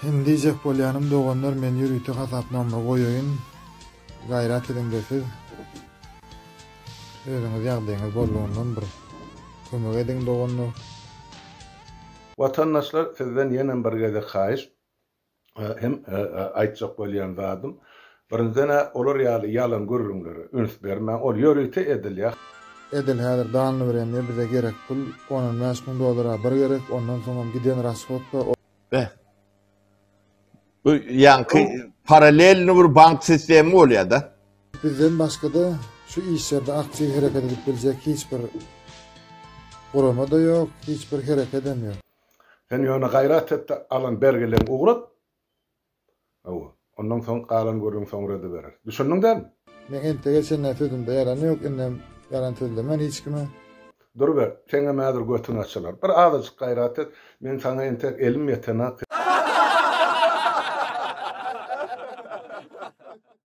Hem diyecek bolýanym doganlar men ýürüýte hasapnama goýaýyn. Gaýrat edin desiz. Özüňiz ýagdaýyňyz bolýandan bir kömek edin doganlar. Vatandaşlar sizden ýene bir gede haýyş hem aýtjak bolýan zadym. Birincide olar ýalan görürüňler, üns bermän, ol ýürüýte edilýär. Edil häzir daňly berende bize gerek pul, onun $5,000 bir gerek, ondan soňra giden raschodda. Bu yankı paralel bir bank sistemi oluyor da. Bizden başka da şu işlerde aktif hareket edip bilecek hiçbir kurama da yok, hiçbir hareket edemiyor. Sen ýöne gaýrat etdi, alan bergeleň ugrap. Ondan soň galan görüň soňra da berer. Düşündiňmi? Men entege senden sözümde yalan yok, inem yalan sözlemen hiç kime. Dur be, seňe mädir götüň açylar. Bir azajyk gaýrat et, men saňa entek elim ýetene